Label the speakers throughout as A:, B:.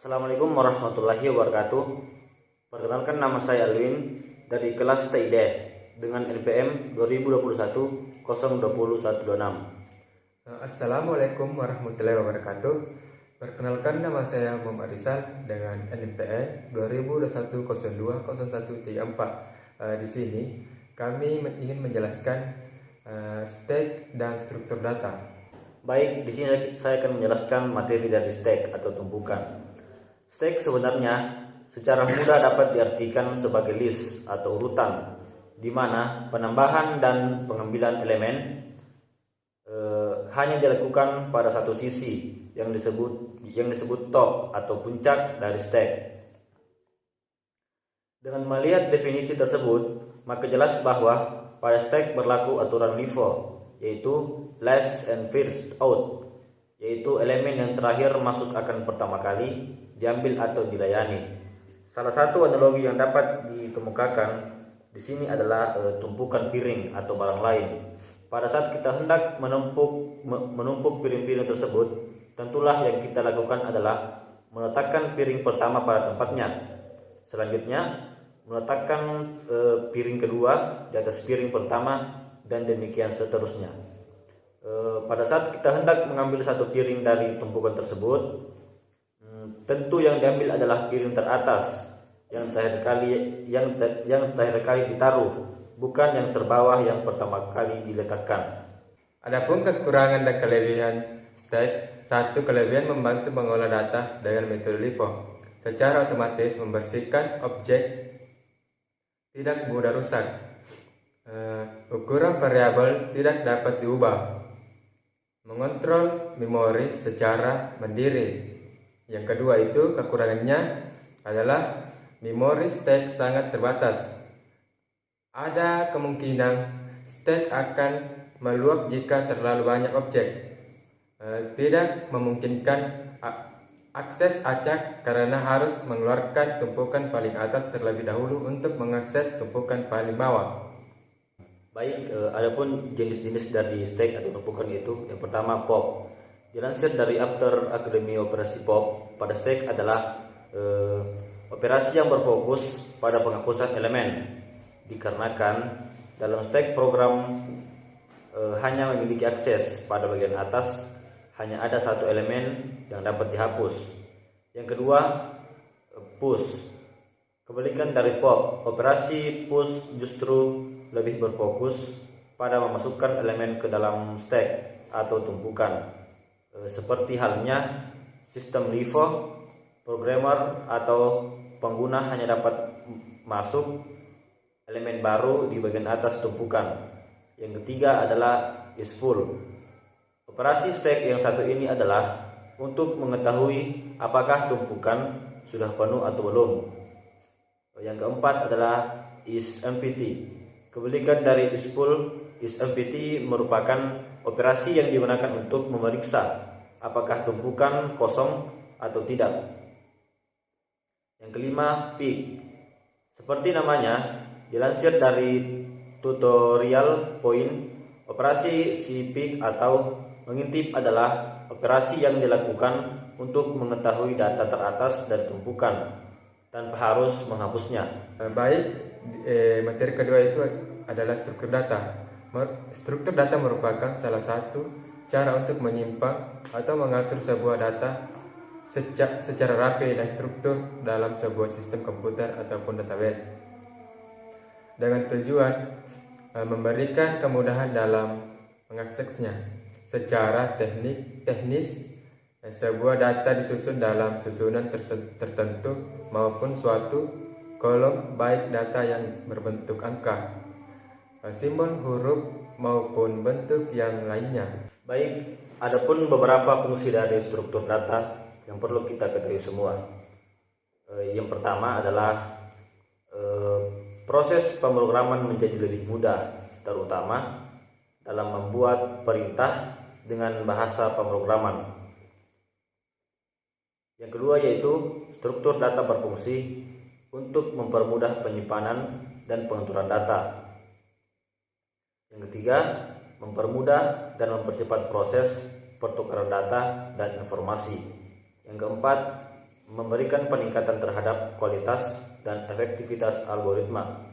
A: Assalamualaikum warahmatullahi wabarakatuh. Perkenalkan, nama saya Alwin dari kelas TID dengan NPM 2021-020-126.
B: Assalamualaikum warahmatullahi wabarakatuh. Perkenalkan, nama saya Muhammad Rizal dengan NPM 2021-02-0134. Di sini kami ingin menjelaskan stack dan struktur data.
A: Baik, di sini saya akan menjelaskan materi dari stack atau tumpukan. Stack sebenarnya secara mudah dapat diartikan sebagai list atau urutan, di mana penambahan dan pengambilan elemen hanya dilakukan pada satu sisi yang disebut top atau puncak dari stack. Dengan melihat definisi tersebut, maka jelas bahwa pada stack berlaku aturan LIFO, yaitu last and first out, yaitu elemen yang terakhir masuk akan pertama kali diambil atau dilayani. Salah satu analogi yang dapat dikemukakan di sini adalah tumpukan piring atau barang lain. Pada saat kita hendak menumpuk piring-piring tersebut, tentulah yang kita lakukan adalah meletakkan piring pertama pada tempatnya. Selanjutnya, meletakkan piring kedua di atas piring pertama, dan demikian seterusnya. Pada saat kita hendak mengambil satu piring dari tumpukan tersebut, tentu yang diambil adalah piring teratas yang terakhir kali ditaruh, bukan yang terbawah yang pertama kali diletakkan.
B: Adapun kekurangan dan kelebihan stack, satu kelebihan membantu mengolah data dengan metode LIFO. Secara otomatis membersihkan objek, tidak mudah rusak. Ukuran variabel tidak dapat diubah. Mengontrol memori secara mandiri. Yang kedua itu kekurangannya adalah memori stack sangat terbatas. Ada kemungkinan stack akan meluap jika terlalu banyak objek. Tidak memungkinkan akses acak karena harus mengeluarkan tumpukan paling atas terlebih dahulu untuk mengakses tumpukan paling bawah.
A: Baik, adapun jenis-jenis dari stack atau tumpukan itu, yang pertama POP. Dilansir dari After Academy Operasi POP, pada stack adalah operasi yang berfokus pada penghapusan elemen, dikarenakan dalam stack program hanya memiliki akses pada bagian atas, hanya ada satu elemen yang dapat dihapus. Yang kedua, push. Kebalikan dari POP, operasi push justru lebih berfokus pada memasukkan elemen ke dalam stack atau tumpukan. Seperti halnya sistem LIFO, programmer atau pengguna hanya dapat masuk elemen baru di bagian atas tumpukan. Yang ketiga adalah is full. Operasi stack yang satu ini adalah untuk mengetahui apakah tumpukan sudah penuh atau belum. Yang keempat adalah is empty. Kebalikan dari is full, is empty merupakan operasi yang digunakan untuk memeriksa apakah tumpukan kosong atau tidak. Yang kelima, pick. Seperti namanya, dilansir dari tutorial point, operasi si pick atau mengintip adalah operasi yang dilakukan untuk mengetahui data teratas dari tumpukan tanpa harus menghapusnya.
B: Materi kedua itu adalah struktur data. Struktur data merupakan salah satu cara untuk menyimpan atau mengatur sebuah data secara rapi dan struktur dalam sebuah sistem komputer ataupun database, dengan tujuan memberikan kemudahan dalam mengaksesnya. Secara teknis, sebuah data disusun dalam susunan tertentu maupun suatu kolom, baik data yang berbentuk angka, simbol, huruf, maupun bentuk yang lainnya.
A: Baik, adapun beberapa fungsi dari struktur data yang perlu kita ketahui semua. Yang pertama adalah proses pemrograman menjadi lebih mudah, terutama dalam membuat perintah dengan bahasa pemrograman. Yang kedua yaitu struktur data berfungsi untuk mempermudah penyimpanan dan pengaturan data. Yang ketiga, mempermudah dan mempercepat proses pertukaran data dan informasi. Yang keempat, memberikan peningkatan terhadap kualitas dan efektivitas algoritma.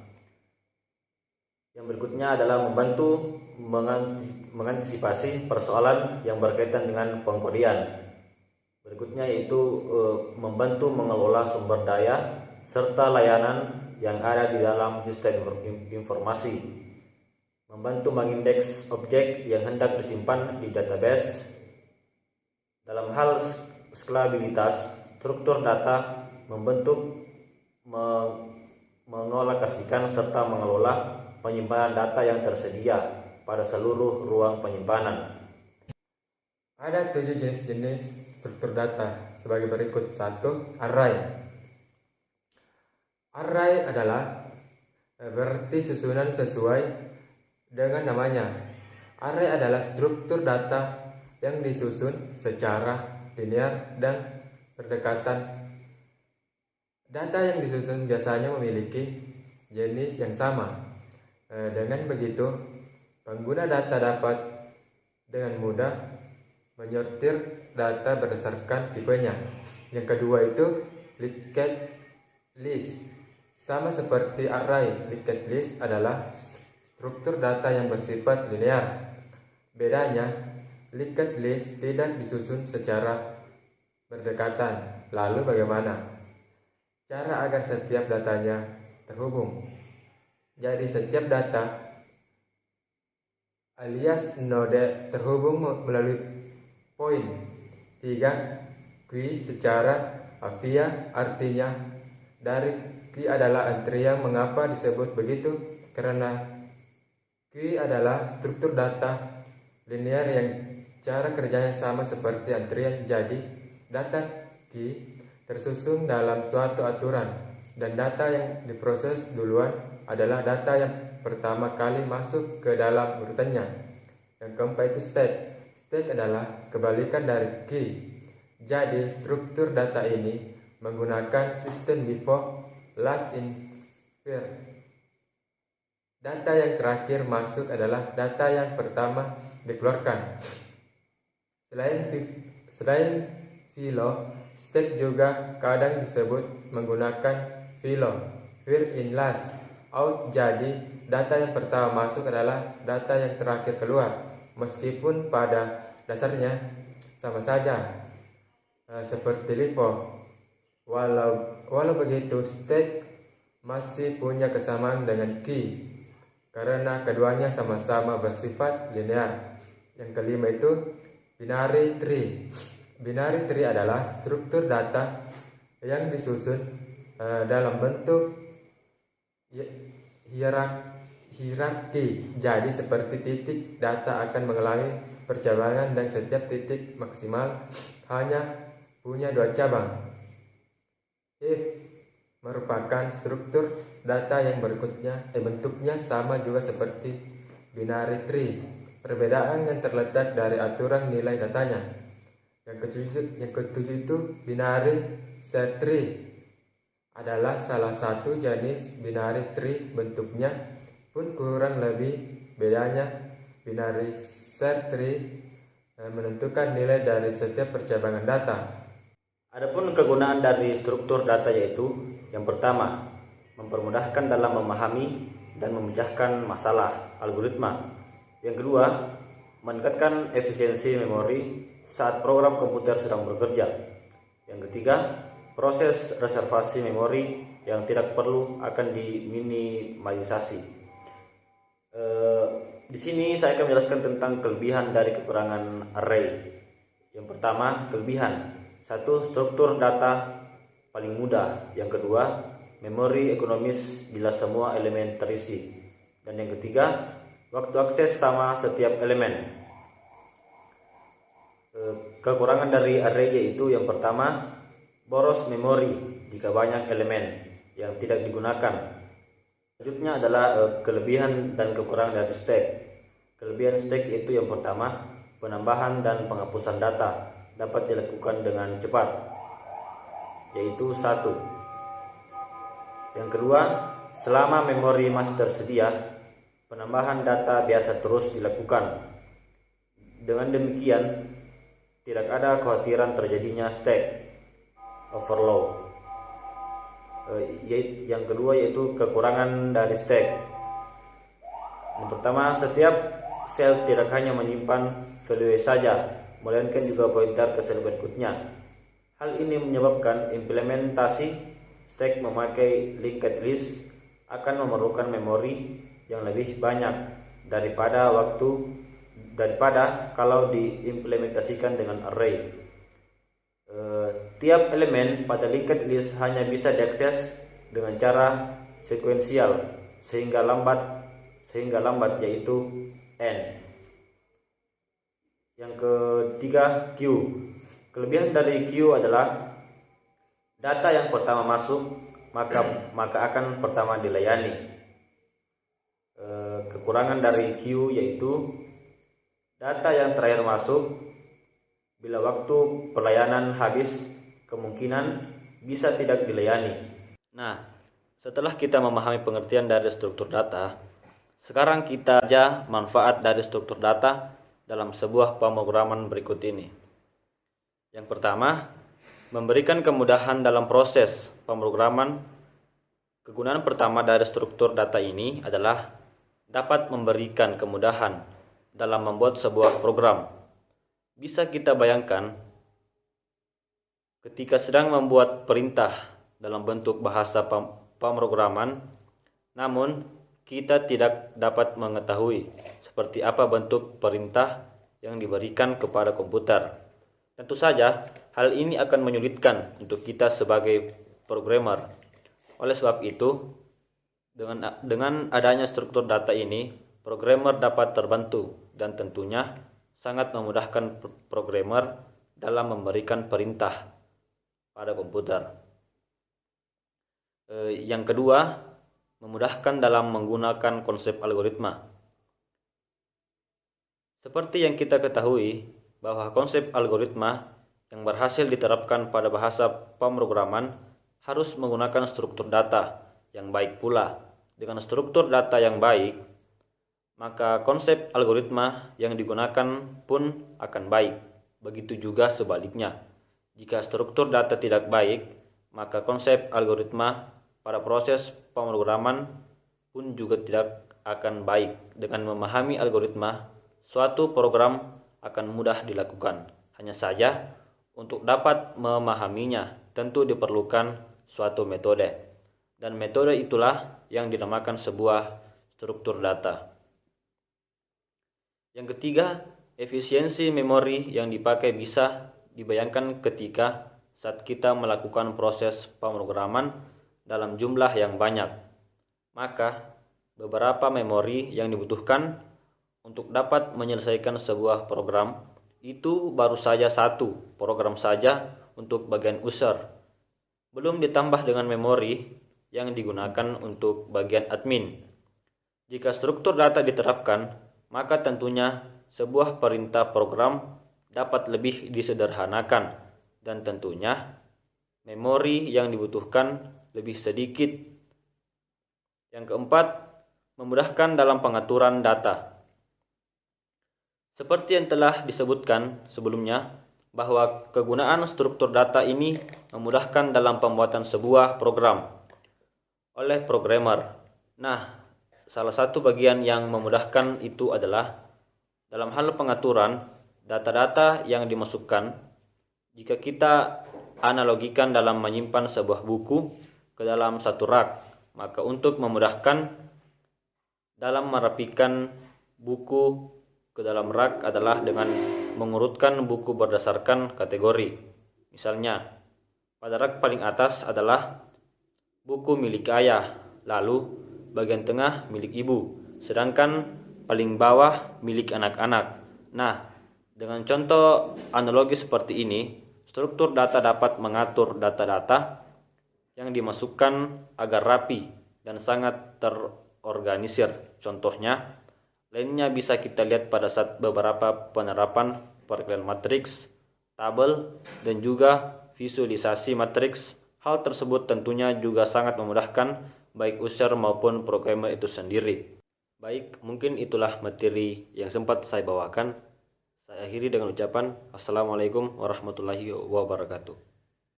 A: Yang berikutnya adalah membantu mengantisipasi persoalan yang berkaitan dengan pengkodian. Berikutnya yaitu membantu mengelola sumber daya serta layanan yang ada di dalam sistem informasi. Membantu mengindeks objek yang hendak disimpan di database. Dalam hal skalabilitas, struktur data membentuk, mengalokasikan serta mengelola penyimpanan data yang tersedia pada seluruh ruang penyimpanan.
B: Ada 7 jenis-jenis struktur data sebagai berikut. 1. Array. Array adalah berarti susunan sesuai dengan namanya. Array adalah struktur data yang disusun secara linear dan berdekatan. Data yang disusun biasanya memiliki jenis yang sama. Dengan begitu, pengguna data dapat dengan mudah menyortir data berdasarkan tipenya. Yang kedua itu linked list. Sama seperti array, linked list adalah struktur data yang bersifat linear. Bedanya, linked list tidak disusun secara berdekatan. Lalu bagaimana cara agar setiap datanya terhubung? Jadi setiap data alias node terhubung melalui poin 3 Q secara via. Artinya dari Q adalah antrian. Mengapa disebut begitu? Karena Q adalah struktur data linear yang cara kerjanya sama seperti antrian. Jadi data Q tersusun dalam suatu aturan, dan data yang diproses duluan adalah data yang pertama kali masuk ke dalam urutannya. Yang keempat itu state. State adalah kebalikan dari key. Jadi struktur data ini menggunakan sistem before, last in, first. Data yang terakhir masuk adalah data yang pertama dikeluarkan. Selain filo, state juga kadang disebut menggunakan filo, first in last out. Jadi data yang pertama masuk adalah data yang terakhir keluar, meskipun pada dasarnya sama saja seperti LIFO. Walau begitu, state masih punya kesamaan dengan key karena keduanya sama-sama bersifat linear. Yang kelima itu binary tree. Binary tree adalah struktur data yang disusun dalam bentuk hierarki. Jadi seperti titik, data akan mengalami percabangan dan setiap titik maksimal hanya punya 2 cabang. If merupakan struktur data yang berikutnya bentuknya sama juga seperti binary tree. Perbedaan yang terletak dari aturan nilai datanya. Yang ketujuh itu binary search tree adalah salah satu jenis binary tree. Bentuknya pun kurang lebih bedanya. Binary search tree menentukan nilai dari setiap percabangan data.
A: Adapun kegunaan dari struktur data yaitu yang pertama, mempermudahkan dalam memahami dan memecahkan masalah algoritma. Yang kedua, meningkatkan efisiensi memori saat program komputer sedang bekerja. Yang ketiga, proses reservasi memori yang tidak perlu akan diminimalisasi. Di sini saya akan menjelaskan tentang kelebihan dari kekurangan array. Yang pertama, kelebihan. 1. Struktur data paling mudah. Yang kedua, memori ekonomis bila semua elemen terisi. Dan yang ketiga, waktu akses sama setiap elemen. Kekurangan dari array yaitu yang pertama, boros memori jika banyak elemen yang tidak digunakan. Selanjutnya adalah kelebihan dan kekurangan dari stack. Kelebihan stack yaitu yang pertama, penambahan dan penghapusan data dapat dilakukan dengan cepat, yaitu 1. Yang kedua, selama memori masih tersedia, penambahan data biasa terus dilakukan. Dengan demikian, tidak ada kekhawatiran terjadinya stack. overload. Yang kedua yaitu kekurangan dari stack. Yang pertama, setiap sel tidak hanya menyimpan value saja, melainkan juga pointer ke sel berikutnya. Hal ini menyebabkan implementasi stack memakai linked list akan memerlukan memori yang lebih banyak daripada kalau diimplementasikan dengan array. Tiap elemen pada linked list hanya bisa diakses dengan cara sekuensial sehingga lambat yaitu n. Yang ketiga, queue. Kelebihan dari queue adalah data yang pertama masuk maka akan pertama dilayani. Kekurangan dari queue yaitu data yang terakhir masuk. Bila waktu pelayanan habis, kemungkinan bisa tidak dilayani. Nah, setelah kita memahami pengertian dari struktur data, sekarang kita saja manfaat dari struktur data dalam sebuah pemrograman berikut ini. Yang pertama, memberikan kemudahan dalam proses pemrograman. Kegunaan pertama dari struktur data ini adalah dapat memberikan kemudahan dalam membuat sebuah program. Bisa kita bayangkan ketika sedang membuat perintah dalam bentuk bahasa pemrograman, namun kita tidak dapat mengetahui seperti apa bentuk perintah yang diberikan kepada komputer. Tentu saja hal ini akan menyulitkan untuk kita sebagai programmer. Oleh sebab itu, dengan adanya struktur data ini, programmer dapat terbantu dan tentunya sangat memudahkan programmer dalam memberikan perintah pada komputer. Yang kedua, memudahkan dalam menggunakan konsep algoritma. Seperti yang kita ketahui bahwa konsep algoritma yang berhasil diterapkan pada bahasa pemrograman harus menggunakan struktur data yang baik pula. Dengan struktur data yang baik, maka konsep algoritma yang digunakan pun akan baik. Begitu juga sebaliknya. Jika struktur data tidak baik, maka konsep algoritma pada proses pemrograman pun juga tidak akan baik. Dengan memahami algoritma, suatu program akan mudah dilakukan. Hanya saja, untuk dapat memahaminya, tentu diperlukan suatu metode. Dan metode itulah yang dinamakan sebuah struktur data. Yang ketiga, efisiensi memori yang dipakai bisa dibayangkan ketika saat kita melakukan proses pemrograman dalam jumlah yang banyak. Maka, beberapa memori yang dibutuhkan untuk dapat menyelesaikan sebuah program itu baru saja satu program saja untuk bagian user. Belum ditambah dengan memori yang digunakan untuk bagian admin. Jika struktur data diterapkan, maka tentunya sebuah perintah program dapat lebih disederhanakan dan tentunya memori yang dibutuhkan lebih sedikit. Yang keempat, memudahkan dalam pengaturan data. Seperti yang telah disebutkan sebelumnya, bahwa kegunaan struktur data ini memudahkan dalam pembuatan sebuah program oleh programmer. Nah, salah satu bagian yang memudahkan itu adalah dalam hal pengaturan data-data yang dimasukkan. Jika kita analogikan dalam menyimpan sebuah buku ke dalam satu rak, maka untuk memudahkan dalam merapikan buku ke dalam rak adalah dengan mengurutkan buku berdasarkan kategori. Misalnya, pada rak paling atas adalah buku milik ayah, lalu bagian tengah milik ibu, sedangkan paling bawah milik anak-anak. Nah, dengan contoh analogi seperti ini, struktur data dapat mengatur data-data yang dimasukkan agar rapi dan sangat terorganisir. Contohnya, lainnya bisa kita lihat pada saat beberapa penerapan perkalian matriks, tabel, dan juga visualisasi matriks. Hal tersebut tentunya juga sangat memudahkan baik user maupun programmer itu sendiri. Baik, mungkin itulah materi yang sempat saya bawakan. Saya akhiri dengan ucapan Assalamualaikum warahmatullahi wabarakatuh.